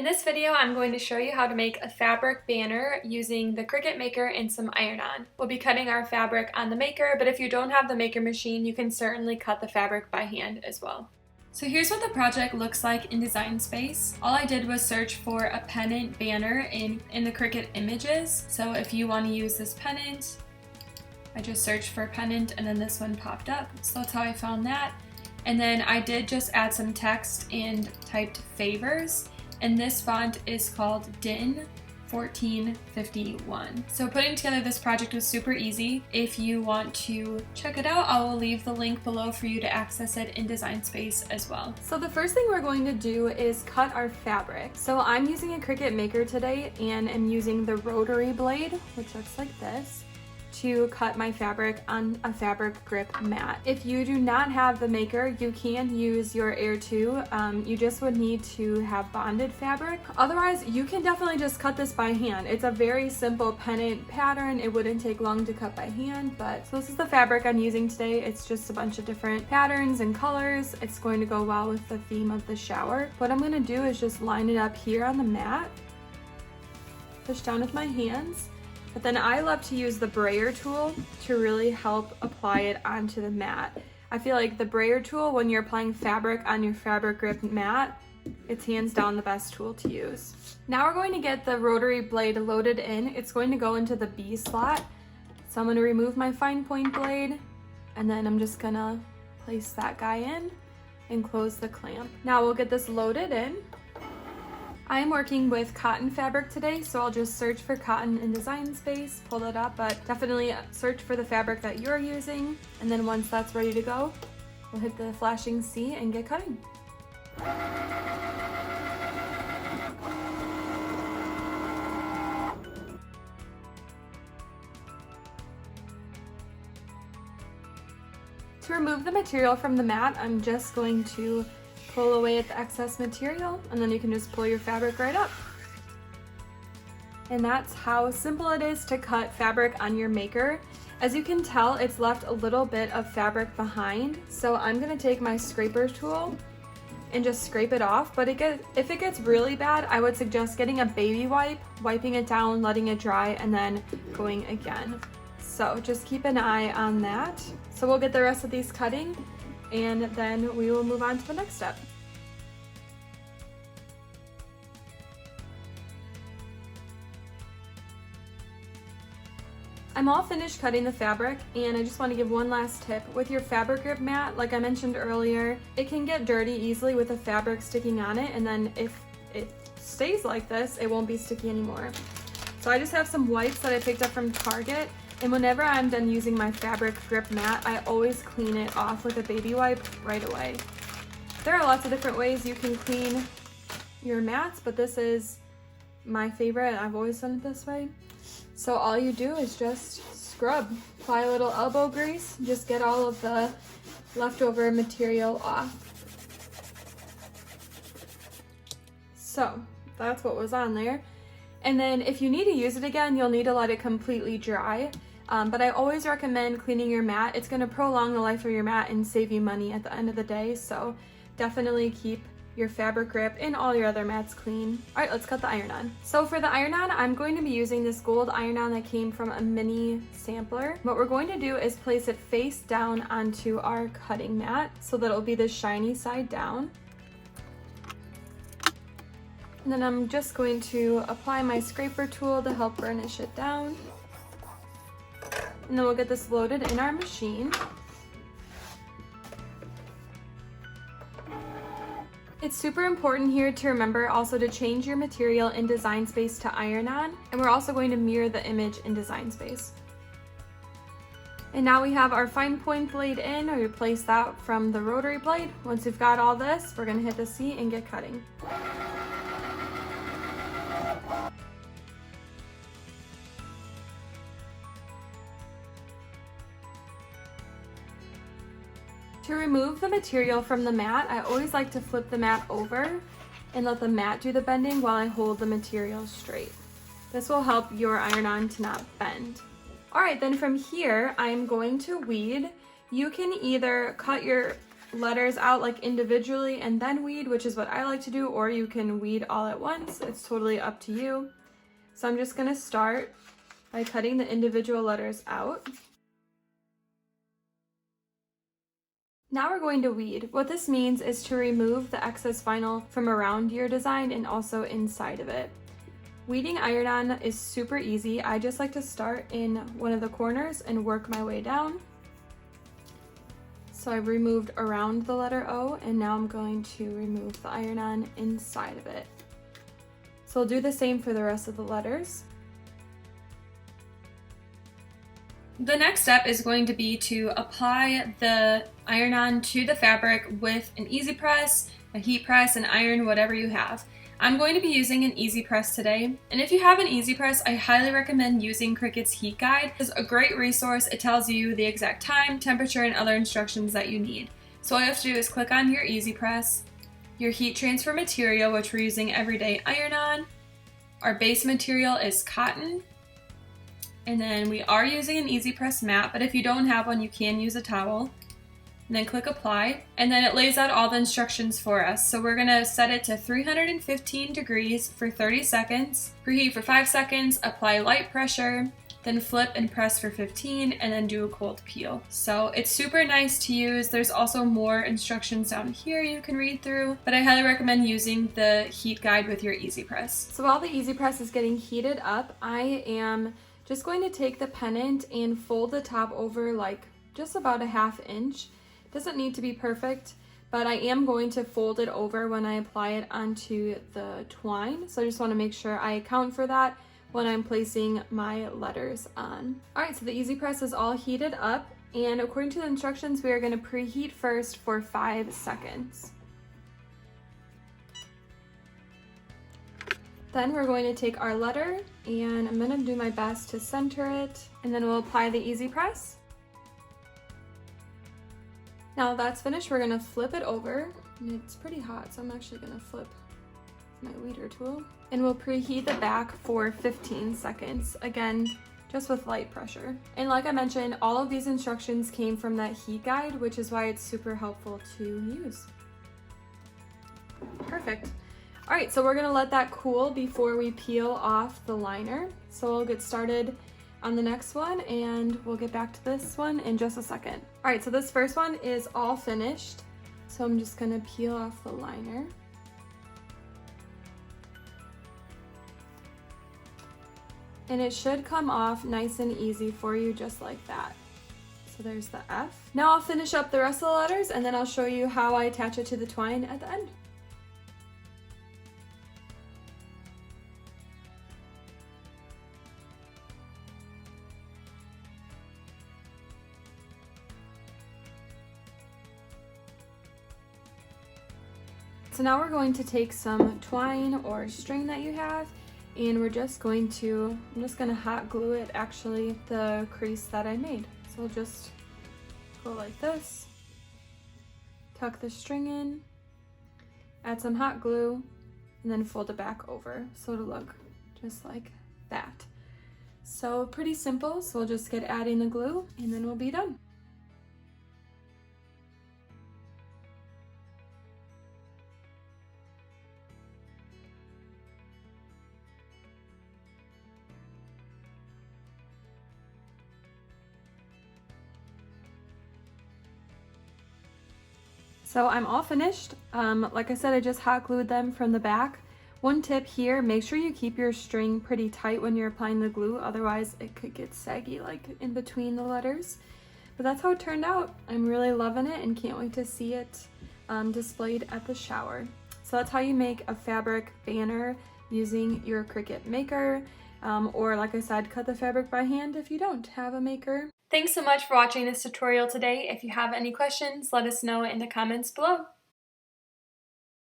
In this video, I'm going to show you how to make a fabric banner using the Cricut Maker and some iron-on. We'll be cutting our fabric on the Maker, but if you don't have the Maker machine, you can certainly cut the fabric by hand as well. So here's what the project looks like in Design Space. All I did was search for a pennant banner in the Cricut images. So if you want to use this pennant, I just searched for pennant and then this one popped up. So that's how I found that. And then I did just add some text and typed favors. And this font is called DIN 1451. So putting together this project was super easy. If you want to check it out, I will leave the link below for you to access it in Design Space as well. So the first thing we're going to do is cut our fabric. So I'm using a Cricut Maker today and I'm using the rotary blade, which looks like this, to cut my fabric on a fabric grip mat. If you do not have the Maker, you can use your Air 2. You just would need to have bonded fabric. Otherwise, you can definitely just cut this by hand. It's a very simple pennant pattern. It wouldn't take long to cut by hand, but so this is the fabric I'm using today. It's just a bunch of different patterns and colors. It's going to go well with the theme of the shower. What I'm gonna do is just line it up here on the mat, push down with my hands. But then I love to use the brayer tool to really help apply it onto the mat. I feel like the brayer tool, when you're applying fabric on your fabric grip mat, it's hands down the best tool to use. Now we're going to get the rotary blade loaded in. It's going to go into the B slot. So I'm going to remove my fine point blade and then I'm just gonna place that guy in and close the clamp. Now we'll get this loaded in. I'm working with cotton fabric today, so I'll just search for cotton in Design Space, pull it up, but definitely search for the fabric that you're using. And then once that's ready to go, we'll hit the flashing C and get cutting. To remove the material from the mat, I'm just going to pull away at the excess material and then you can just pull your fabric right up. And that's how simple it is to cut fabric on your Maker. As you can tell, it's left a little bit of fabric behind. So I'm gonna take my scraper tool and just scrape it off. But if it gets really bad, I would suggest getting a baby wipe, wiping it down, letting it dry, and then going again. So just keep an eye on that. So we'll get the rest of these cutting and then we will move on to the next step. I'm all finished cutting the fabric and I just want to give one last tip. With your fabric grip mat, like I mentioned earlier, it can get dirty easily with the fabric sticking on it, and then if it stays like this, it won't be sticky anymore. So I just have some wipes that I picked up from Target. And whenever I'm done using my fabric grip mat, I always clean it off with a baby wipe right away. There are lots of different ways you can clean your mats, but this is my favorite. I've always done it this way. So all you do is just scrub, apply a little elbow grease, just get all of the leftover material off. So that's what was on there. And then if you need to use it again, you'll need to let it completely dry. But I always recommend cleaning your mat. It's going to prolong the life of your mat and save you money at the end of the day. So definitely keep your fabric grip and all your other mats clean. All right, let's cut the iron-on. So for the iron-on, I'm going to be using this gold iron-on that came from a mini sampler. What we're going to do is place it face down onto our cutting mat so that it'll be the shiny side down. And then I'm just going to apply my scraper tool to help burnish it down. And then we'll get this loaded in our machine. It's super important here to remember also to change your material in Design Space to iron-on, and we're also going to mirror the image in Design Space. And now we have our fine point blade in. I replace that from the rotary blade. Once we've got all this, we're going to hit the C and get cutting. To remove the material from the mat, I always like to flip the mat over and let the mat do the bending while I hold the material straight. This will help your iron-on to not bend. All right, then from here, I'm going to weed. You can either cut your letters out like individually and then weed, which is what I like to do, or you can weed all at once. It's totally up to you. So I'm just gonna start by cutting the individual letters out. Now we're going to weed. What this means is to remove the excess vinyl from around your design and also inside of it. Weeding iron-on is super easy. I just like to start in one of the corners and work my way down. So I've removed around the letter O, and now I'm going to remove the iron-on inside of it. So I'll do the same for the rest of the letters. The next step is going to be to apply the iron-on to the fabric with an easy press, a heat press, an iron, whatever you have. I'm going to be using an easy press today, and if you have an easy press, I highly recommend using Cricut's heat guide. It's a great resource. It tells you the exact time, temperature, and other instructions that you need. So all you have to do is click on your easy press, your heat transfer material, which we're using everyday iron-on. Our base material is cotton. And then we are using an easy press mat, but if you don't have one, you can use a towel. And then click apply, and then it lays out all the instructions for us. So we're gonna set it to 315 degrees for 30 seconds, preheat for 5 seconds, apply light pressure, then flip and press for 15, and then do a cold peel. So it's super nice to use. There's also more instructions down here you can read through, but I highly recommend using the heat guide with your easy press. So while the easy press is getting heated up, I am just going to take the pennant and fold the top over like just about a 1/2 inch. Doesn't need to be perfect, but I am going to fold it over when I apply it onto the twine. So I just want to make sure I account for that when I'm placing my letters on. All right, so the easy press is all heated up, and according to the instructions, we are going to preheat first for 5 seconds. Then we're going to take our letter, and I'm going to do my best to center it, and then we'll apply the easy press. Now that's finished, we're gonna flip it over. And it's pretty hot, so I'm actually gonna flip my weeder tool. And we'll preheat the back for 15 seconds, again, just with light pressure. And like I mentioned, all of these instructions came from that heat guide, which is why it's super helpful to use. Perfect. All right, so we're gonna let that cool before we peel off the liner. So we'll get started on the next one, and we'll get back to this one in just a second. All right, so this first one is all finished. So I'm just gonna peel off the liner. And it should come off nice and easy for you, just like that. So there's the F. Now I'll finish up the rest of the letters, and then I'll show you how I attach it to the twine at the end. So now we're going to take some twine or string that you have, and I'm just gonna hot glue it, actually, the crease that I made. So we'll just go like this, tuck the string in, add some hot glue, and then fold it back over. So it'll look just like that. So pretty simple, so we'll just get adding the glue, and then we'll be done. So I'm all finished. Like I said, I just hot glued them from the back. One tip here, make sure you keep your string pretty tight when you're applying the glue, otherwise it could get saggy like in between the letters. But that's how it turned out. I'm really loving it and can't wait to see it displayed at the shower. So that's how you make a fabric banner using your Cricut Maker, or like I said, cut the fabric by hand if you don't have a maker. Thanks so much for watching this tutorial today. If you have any questions, let us know in the comments below.